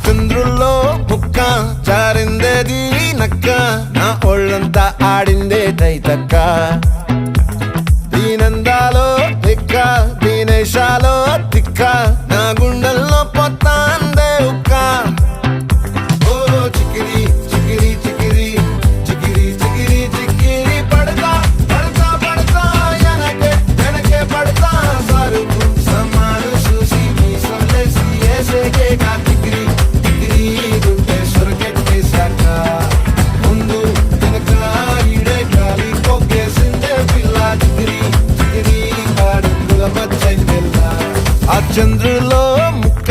చంద్రుల్లో ముక్క జారిందేది నక్క నా ఒళ్ళంతా ఆడిందే తైతక్క దీనందాలో తిక్క దీనేశాలో తిక్క నా గుండెల్లో పొత్తాందే ఉక్క ఓ చికిరి చికిరి చికిరి చికిరి చికిరి చికిరి పడతా పడతా పడతా ఎనకే ఎనకే పడతా సరుకు సమాను చూసి మీ సొల్లేసి ఏసేకే కా చికిరి చికిరి గుంటే సొరకెట్టేశాక ముందు వెనక ఈడే గాలి కొక్కేసిందే పిల్ల చికిరి చికిరి అడుగుల మధ్య పిల్ల ఆ చంద్రులో ముక్క